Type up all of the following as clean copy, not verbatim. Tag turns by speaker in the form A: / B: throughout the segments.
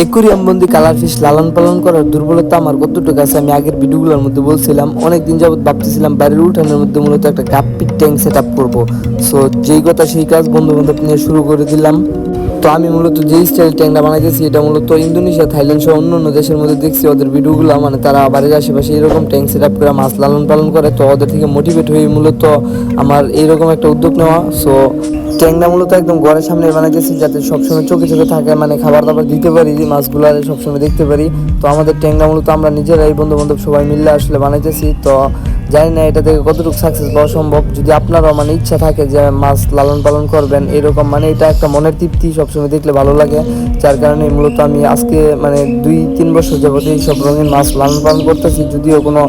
A: Aquarium বন্দি colour fish লালন পালন করার দুর্বলতা আমার কতটুকু আছে আমি আগের ভিডিওগুলোর মধ্যে বলছিলাম। অনেকদিন যাবত ভাবতেছিলাম বাড়ির উঠানের মধ্যে মূলত একটা গাপ্পির ট্যাঙ্ক সেট আপ করবো। সো যেই কথা সেই কাজ বন্ধু বান্ধব নিয়ে শুরু করে দিলাম। তো আমি মূলত যেই স্টাইল ট্যাঙ্কটা বানাইতেছি এটা মূলত ইন্দোনেশিয়া, থাইল্যান্ড সহ অন্য অন্য দেশের মধ্যে দেখছি ওদের ভিডিওগুলো, মানে তারা বাড়ির আশেপাশে এরকম ট্যাঙ্ক সেট আপ করে মাছ লালন পালন করে। তো ওদের থেকে মোটিভেট হয়ে মূলত আমার এইরকম একটা উদ্যোগ নেওয়া। সো ট্যাংরা মূলত একদম ঘরের সামনে বানাইতেছি যাতে সবসময় চোখে চোখে থাকে, মানে খাবার দাবার দিতে পারি, মাছগুলো সবসময় দেখতে পারি। তো আমাদের ট্যাংরা মূলত আমরা নিজেরাই বন্ধু বান্ধব সবাই মিলে আসলে বানাইতেছি। তো জানি না এটা থেকে কতটুকু সাকসেস পাওয়া সম্ভব। যদি আপনারও মানে ইচ্ছা থাকে যে মাছ লালন পালন করবেন এরকম, মানে এটা একটা মনের তৃপ্তি, সবসময় দেখলে ভালো লাগে। যার কারণে মূলত আমি আজকে মানে 2-3 বছর যাবত এই সব রঙিন মাছ লালন পালন করতেছি। যদিও কোনো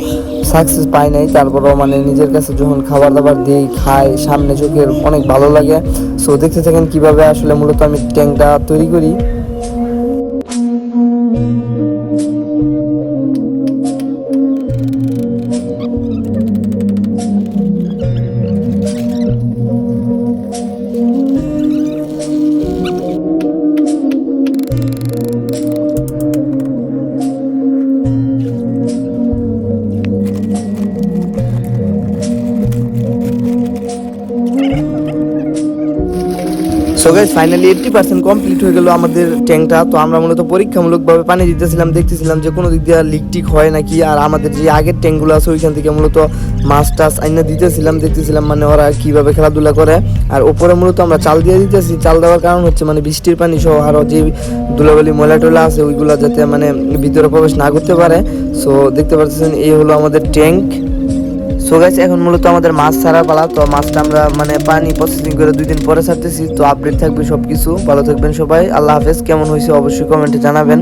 A: সাকসেস পাই নাই, তারপরেও মানে নিজের কাছে যখন খাবার দাবার দিই, খাই, সামনে চোখের অনেক ভালো লাগে। সো দেখতে থাকেন কিভাবে আসলে মূলত আমি ট্যাঙ্কটা তৈরি করি। সো গাইস ফাইনালি 80% কমপ্লিট হয়ে গেল আমাদের ট্যাঙ্কটা। তো আমরা মূলত পরীক্ষামূলকভাবে পানি দিতেছিলাম, দেখতেছিলাম যে কোনো দিক দিয়ে লিক টিক হয় নাকি। আর আমাদের যে আগের ট্যাঙ্কগুলো আছে ওইখান থেকে মূলত মাছ টাছ আইনা দিতেছিলাম, দেখতেছিলাম মানে ওরা কিভাবে খেলাধুলা করে। আর ওপরে মূলত আমরা চাল দিয়ে দিতেছি। চাল দেওয়ার কারণ হচ্ছে মানে বৃষ্টির পানি সহ আরও যে ধুলাবালি ময়লা টয়লা আছে ওইগুলো যাতে মানে ভিতরে প্রবেশ না করতে পারে। সো দেখতে পাচ্ছেন এই হলো আমাদের ট্যাঙ্ক। সো গাইস এখন মূলত আমাদের মাছ ছাড়ার পালা। তো মাছটা আমরা মানে পানি প্রসেসিং করে 2 দিন পরে ছাড়তেছি। তো আপডেট থাকবে সব কিছু। ভালো থাকবেন সবাই, আল্লাহ হাফেজ। কেমন হয়েছে অবশ্যই কমেন্টে জানাবেন।